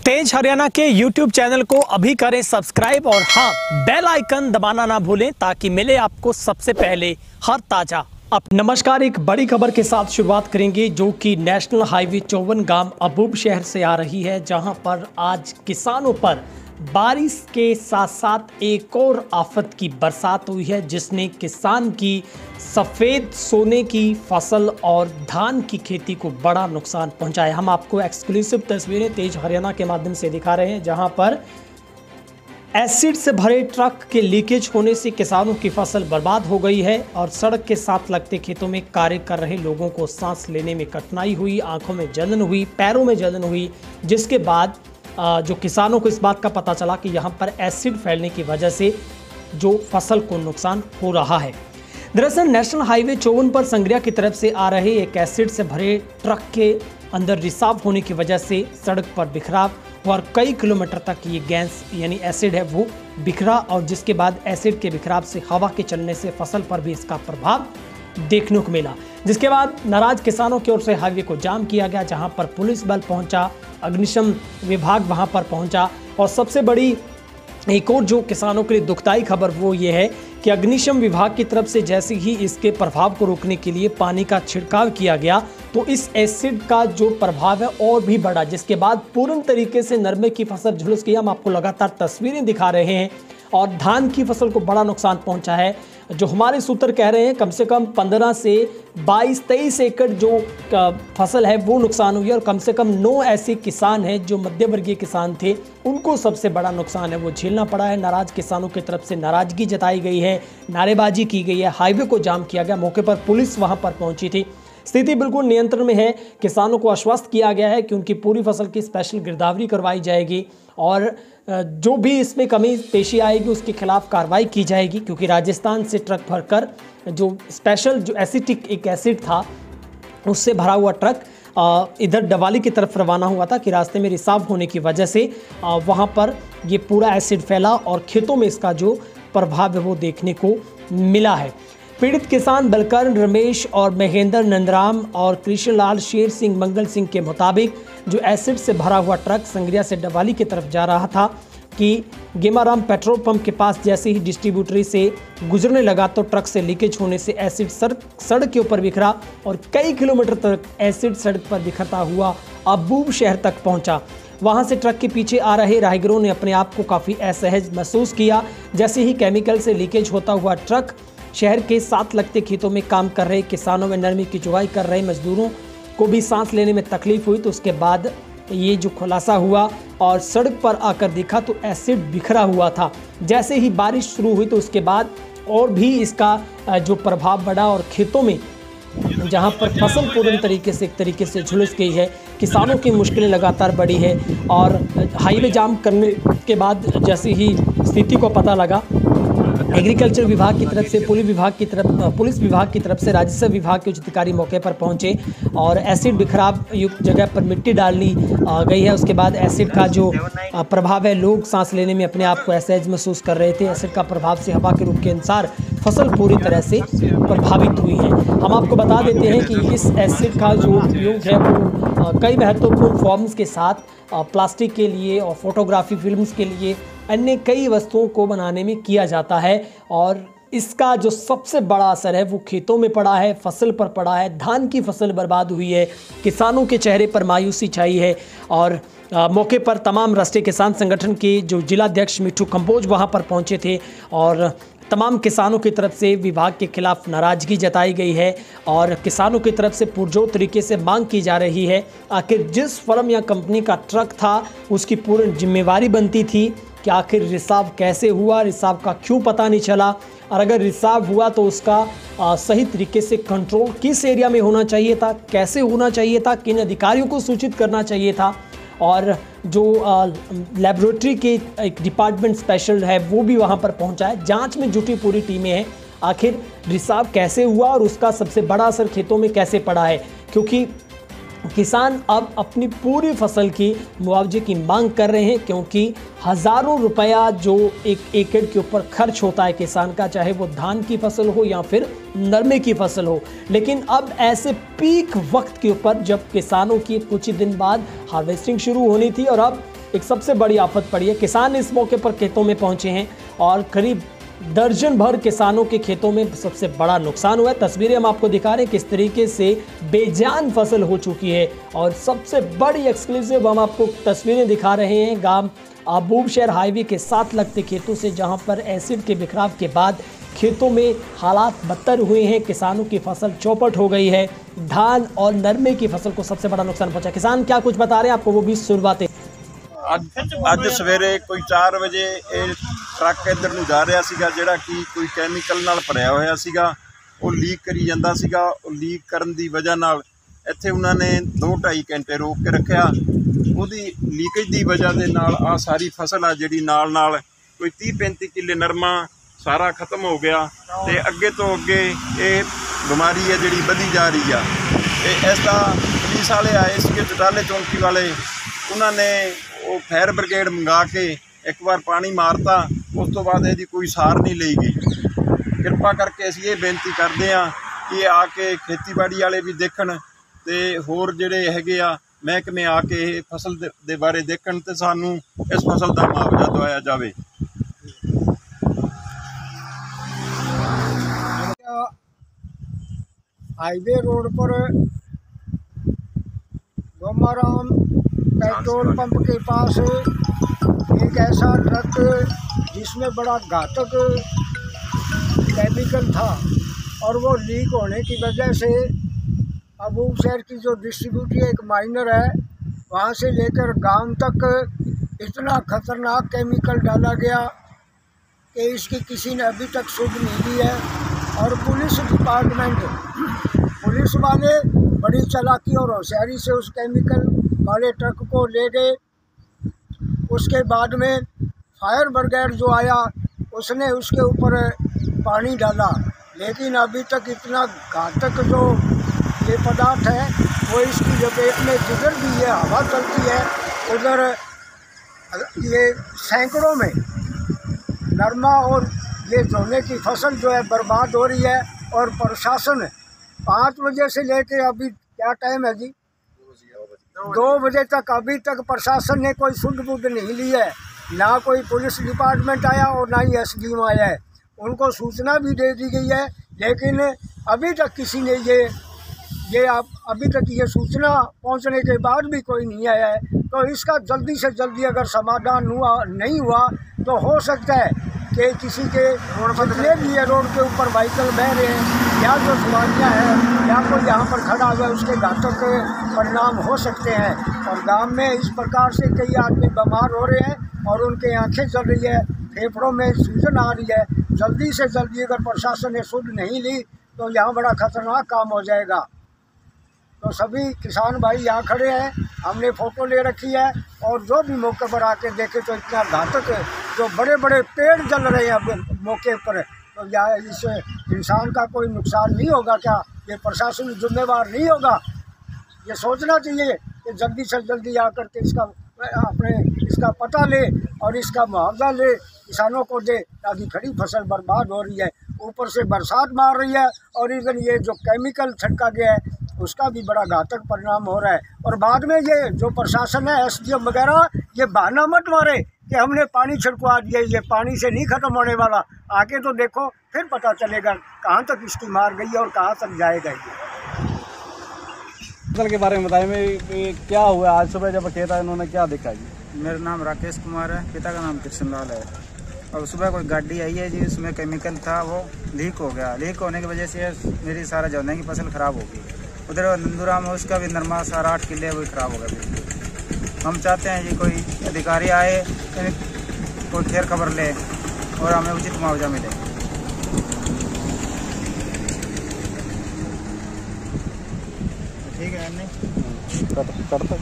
तेज हरियाणा के YouTube channel को अभी करें सब्सक्राइब और हाँ, बेल आइकन दबाना ना भूलें ताकि मिले आपको सबसे पहले हर ताजा नमस्कार। एक बड़ी खबर के साथ शुरुआत करेंगे जो कि नेशनल हाईवे 54 गांव अबूब शहर से आ रही है, जहां पर आज किसानों पर बारिश के साथ साथ एक और आफत की बरसात हुई है, जिसने किसान की सफ़ेद सोने की फसल और धान की खेती को बड़ा नुकसान पहुंचाया। हम आपको एक्सक्लूसिव तस्वीरें तेज हरियाणा के माध्यम से दिखा रहे हैं, जहां पर एसिड से भरे ट्रक के लीकेज होने से किसानों की फसल बर्बाद हो गई है और सड़क के साथ लगते खेतों में कार्य कर रहे लोगों को सांस लेने में कठिनाई हुई, आंखों में जलन हुई, पैरों में जलन हुई, जिसके बाद जो किसानों को इस बात का पता चला कि यहाँ पर एसिड फैलने की वजह से जो फसल को नुकसान हो रहा है। दरअसल नेशनल हाईवे 54 पर संग्रिया की तरफ से आ रहे एक एसिड से भरे ट्रक के अंदर रिसाव होने की वजह से सड़क पर बिखराव और कई किलोमीटर तक ये गैस यानी एसिड है वो बिखरा, और जिसके बाद एसिड के बिखराव से हवा के चलने से फसल पर भी इसका प्रभाव देखने को मिला, जिसके बाद नाराज किसानों की ओर से हाईवे को जाम किया गया, जहां पर पुलिस बल पहुंचा, अग्निशम विभाग वहां पर पहुंचा। और सबसे बड़ी एक और जो किसानों के लिए दुखदाई खबर वो ये है कि अग्निशम विभाग की तरफ से जैसे ही इसके प्रभाव को रोकने के लिए पानी का छिड़काव किया गया तो इस एसिड का जो प्रभाव है और भी बढ़ा, जिसके बाद पूर्ण तरीके से नरमे की फसल झुलस गई। हम आपको लगातार तस्वीरें दिखा रहे हैं और धान की फसल को बड़ा नुकसान पहुंचा है। जो हमारे सूत्र कह रहे हैं कम से कम 15 से 22-23 एकड़ जो फसल है वो नुकसान हुई है और कम से कम 9 ऐसे किसान हैं जो मध्यवर्गीय किसान थे, उनको सबसे बड़ा नुकसान है वो झेलना पड़ा है। नाराज किसानों की तरफ से नाराजगी जताई गई है, नारेबाजी की गई है, हाईवे को जाम किया गया, मौके पर पुलिस वहां पर पहुंची थी। स्थिति बिल्कुल नियंत्रण में है। किसानों को आश्वस्त किया गया है कि उनकी पूरी फसल की स्पेशल गिरदावरी करवाई जाएगी और जो भी इसमें कमी पेशी आएगी उसके खिलाफ कार्रवाई की जाएगी, क्योंकि राजस्थान से ट्रक भरकर जो स्पेशल जो एसिटिक एक एसिड था उससे भरा हुआ ट्रक इधर डवाली की तरफ रवाना हुआ था कि रास्ते में रिसाव होने की वजह से वहां पर ये पूरा एसिड फैला और खेतों में इसका जो प्रभाव है वो देखने को मिला है। पीड़ित किसान बलकर्ण रमेश और महेंद्र नंदराम और कृष्णलाल शेर सिंह मंगल सिंह के मुताबिक जो एसिड से भरा हुआ ट्रक संग्रिया से डवाली की तरफ जा रहा था कि गेमाराम पेट्रोल पंप के पास जैसे ही डिस्ट्रीब्यूटरी से गुजरने लगा तो ट्रक से लीकेज होने से एसिड सड़क के ऊपर बिखरा और कई किलोमीटर तक एसिड सड़क पर बिखरता हुआ अबूब शहर तक पहुंचा। वहां से ट्रक के पीछे आ रहे राहगीरों ने अपने आप को काफ़ी असहज महसूस किया। जैसे ही केमिकल से लीकेज होता हुआ ट्रक शहर के साथ लगते खेतों में काम कर रहे किसानों में नरमी की चुगाई कर रहे मजदूरों को भी सांस लेने में तकलीफ हुई, तो उसके बाद ये जो खुलासा हुआ और सड़क पर आकर देखा तो एसिड बिखरा हुआ था। जैसे ही बारिश शुरू हुई तो उसके बाद और भी इसका जो प्रभाव बढ़ा और खेतों में जहां पर फसल पूर्ण तरीके से झुलस गई है, किसानों की मुश्किलें लगातार बढ़ी है। और हाईवे जाम करने के बाद जैसे ही स्थिति को पता लगा, एग्रीकल्चर विभाग की तरफ से पुलिस विभाग की तरफ से राजस्व विभाग के उच्च अधिकारी मौके पर पहुंचे और एसिड बिखराव युक्त जगह पर मिट्टी डालनी गई है। उसके बाद एसिड का जो प्रभाव है, लोग सांस लेने में अपने आप को असहज महसूस कर रहे थे। एसिड का प्रभाव से हवा के रुख के अनुसार फसल पूरी तरह से प्रभावित हुई है। हम आपको बता देते हैं कि इस एसिड का जो उपयोग है वो कई महत्वपूर्ण फॉर्म्स के साथ प्लास्टिक के लिए और फोटोग्राफी फिल्म्स के लिए अन्य कई वस्तुओं को बनाने में किया जाता है और इसका जो सबसे बड़ा असर है वो खेतों में पड़ा है, फसल पर पड़ा है। धान की फसल बर्बाद हुई है, किसानों के चेहरे पर मायूसी छाई है और मौके पर तमाम राष्ट्रीय किसान संगठन के जो जिलाध्यक्ष मिट्ठू कंबोज वहां पर पहुंचे थे और तमाम किसानों की तरफ से विभाग के खिलाफ नाराजगी जताई गई है और किसानों की तरफ से पुरजोर तरीके से मांग की जा रही है। आखिर जिस फर्म या कंपनी का ट्रक था उसकी पूर्ण जिम्मेवारी बनती थी कि आखिर रिसाव कैसे हुआ, रिसाव का क्यों पता नहीं चला, और अगर रिसाव हुआ तो उसका सही तरीके से कंट्रोल किस एरिया में होना चाहिए था, कैसे होना चाहिए था, किन अधिकारियों को सूचित करना चाहिए था। और जो लेबोरेटरी के एक डिपार्टमेंट स्पेशल है वो भी वहाँ पर पहुँचा है, जांच में जुटी पूरी टीमें हैं। आखिर रिसाव कैसे हुआ और उसका सबसे बड़ा असर खेतों में कैसे पड़ा है, क्योंकि किसान अब अपनी पूरी फसल की मुआवजे की मांग कर रहे हैं, क्योंकि हज़ारों रुपया जो एक एकड़ के ऊपर खर्च होता है किसान का, चाहे वो धान की फसल हो या फिर नरमे की फसल हो। लेकिन अब ऐसे पीक वक्त के ऊपर जब किसानों की कुछ ही दिन बाद हार्वेस्टिंग शुरू होनी थी और अब एक सबसे बड़ी आफत पड़ी है। किसान इस मौके पर खेतों में पहुंचे हैं और करीब दर्जन भर किसानों के खेतों में सबसे बड़ा नुकसान हुआ है। तस्वीरें हम आपको दिखा रहे हैं किस तरीके से बेजान फसल हो चुकी है। और सबसे बड़ी एक्सक्लूसिव हम आपको तस्वीरें दिखा रहे हैं गांव अबूबशहर हाईवे के साथ लगते खेतों से, जहां पर एसिड के बिखराव के बाद खेतों में हालात बदतर हुए हैं। किसानों की फसल चौपट हो गई है। धान और नरमे की फसल को सबसे बड़ा नुकसान पहुंचा। किसान क्या कुछ बता रहे हैं आपको, वो भी शुरुआत। ਅੱਜ ਸਵੇਰੇ ਕੋਈ 4 ਵਜੇ ਇਹ ਟਰੱਕ ਇੱਧਰ ਨੂੰ ਜਾ ਰਿਹਾ ਸੀਗਾ, ਜਿਹੜਾ ਕਿ ਕੋਈ ਕੈਮੀਕਲ ਨਾਲ ਭਰਿਆ ਹੋਇਆ ਸੀਗਾ। ਉਹ ਲੀਕ ਕਰੀ ਜਾਂਦਾ ਸੀਗਾ। ਉਹ ਲੀਕ ਕਰਨ ਦੀ ਵਜ੍ਹਾ ਨਾਲ ਇੱਥੇ ਉਹਨਾਂ ਨੇ 2-2.5 ਘੰਟੇ ਰੋਕ ਕੇ ਰੱਖਿਆ। ਉਹਦੀ ਲੀਕੇਜ ਦੀ ਵਜ੍ਹਾ ਦੇ ਨਾਲ ਆ ਸਾਰੀ ਫਸਲ ਆ ਜਿਹੜੀ ਨਾਲ ਕੋਈ 30-35 ਕਿੱਲੇ ਨਰਮਾ ਸਾਰਾ ਖਤਮ ਹੋ ਗਿਆ। ਤੇ ਅੱਗੇ ਤੋਂ ਅੱਗੇ ਇਹ ਬਿਮਾਰੀ ਹੈ ਜਿਹੜੀ ਵਧੀ ਜਾ ਰਹੀ ਆ। ਤੇ ਇਸ ਦਾ ਪੁਲਿਸ ਵਾਲੇ ਆਏ ਸੀਗੇ, ਚਟਾਲੇ ਚੌਂਕੀ ਵਾਲੇ, ਉਹਨਾਂ ਨੇ ਉਹ ਫਾਇਰ ਬ੍ਰਿਗੇਡ ਮੰਗਾ ਕੇ ਇੱਕ ਵਾਰ ਪਾਣੀ ਮਾਰਤਾ। ਉਸ ਤੋਂ ਬਾਅਦ ਇਹਦੀ ਕੋਈ ਸਾਰ ਨਹੀਂ ਲਈ ਗਈ। ਕਿਰਪਾ ਕਰਕੇ ਅਸੀਂ ਇਹ ਬੇਨਤੀ ਕਰਦੇ ਹਾਂ ਕਿ ਆ ਕੇ ਖੇਤੀਬਾੜੀ ਵਾਲੇ ਵੀ ਦੇਖਣ ਤੇ ਹੋਰ ਜਿਹੜੇ ਹੈਗੇ ਆ ਮਹਿਕਮੇ ਆ ਕੇ ਇਹ ਫਸਲ ਦੇ ਬਾਰੇ ਦੇਖਣ ਤੇ ਸਾਨੂੰ ਇਸ ਫਸਲ ਦਾ ਮੁਆਵਜ਼ਾ ਦਿਵਾਇਆ ਜਾਵੇ। हाईवे रोड पर गोमाराम पेट्रोल पंप के पास एक ऐसा ट्रक जिसमें बड़ा घातक केमिकल था और वो लीक होने की वजह से अबूबशहर की जो डिस्ट्रीब्यूटर एक माइनर है वहाँ से लेकर गांव तक इतना खतरनाक केमिकल डाला गया कि इसकी किसी ने अभी तक सुध नहीं दी है। और पुलिस डिपार्टमेंट, पुलिस वाले बड़ी चालाकी और होशियारी से उस केमिकल वाले ट्रक को ले गए। उसके बाद में फायर ब्रिगेड जो आया उसने उसके ऊपर पानी डाला, लेकिन अभी तक इतना घातक जो ये पदार्थ है वो इसकी लपेट में जिधर भी ये हवा चलती है उधर ये सैकड़ों में नरमा और ये झोने की फसल जो है बर्बाद हो रही है। और प्रशासन 5 बजे से लेके अभी क्या टाइम है जी, 2 बजे तक अभी तक प्रशासन ने कोई सुध बुध नहीं ली है। ना कोई पुलिस डिपार्टमेंट आया और ना ही SDO आया है। उनको सूचना भी दे दी गई है, लेकिन अभी तक किसी ने अभी तक ये सूचना पहुंचने के बाद भी कोई नहीं आया है। तो इसका जल्दी से जल्दी अगर समाधान नहीं हुआ तो हो सकता है कि किसी के जितने भी ये रोड के ऊपर व्हीकल बह रहे हैं या जो सवारियाँ हैं या कोई यहाँ पर खड़ा हुआ है उसके घातक परिणाम हो सकते हैं। और गांव में इस प्रकार से कई आदमी बीमार हो रहे हैं और उनके आँखें जल रही है, फेफड़ों में सूजन आ रही है। जल्दी से जल्दी अगर प्रशासन ने सुध नहीं ली तो यहाँ बड़ा खतरनाक काम हो जाएगा। तो सभी किसान भाई यहाँ खड़े हैं, हमने फ़ोटो ले रखी है और जो भी मौके पर आके देखे तो इतना घातक जो बड़े बड़े पेड़ जल रहे हैं अब मौके पर, तो यहाँ इस इंसान का कोई नुकसान नहीं होगा क्या? ये प्रशासन जिम्मेवार नहीं होगा? ये सोचना चाहिए कि जल्दी से जल्दी आकर के इसका पता ले और इसका मुआवजा ले, किसानों को दे, ताकि खड़ी फसल बर्बाद हो रही है। ऊपर से बरसात मार रही है और इधर ये जो केमिकल छिड़का गया है उसका भी बड़ा घातक परिणाम हो रहा है। और बाद में ये जो प्रशासन है SDO वगैरह ये बहाना मत मारे कि हमने पानी छिड़कवा दिया, ये पानी से नहीं ख़त्म होने वाला। आगे तो देखो फिर पता चलेगा कहाँ तक इसकी मार गई है और कहाँ तक जाएगा ये। फसल के बारे में बताइए, क्या हुआ आज सुबह जब खेत आए उन्होंने क्या देखा जी? मेरा नाम राकेश कुमार है, पिता का नाम कृष्णलाल है। और सुबह कोई गाड़ी आई है जी, उसमें केमिकल था, वो लीक हो गया। लीक होने की वजह से मेरी सारा झोने की फसल ख़राब हो गई। उधर नंदूराम है उसका भी नरमा सारा 8 किले वो ख़राब हो गया। हम चाहते हैं जी कोई अधिकारी आए, कोई खैर खबर ले और हमें उचित मुआवजा मिले। ठीक है, नहीं करता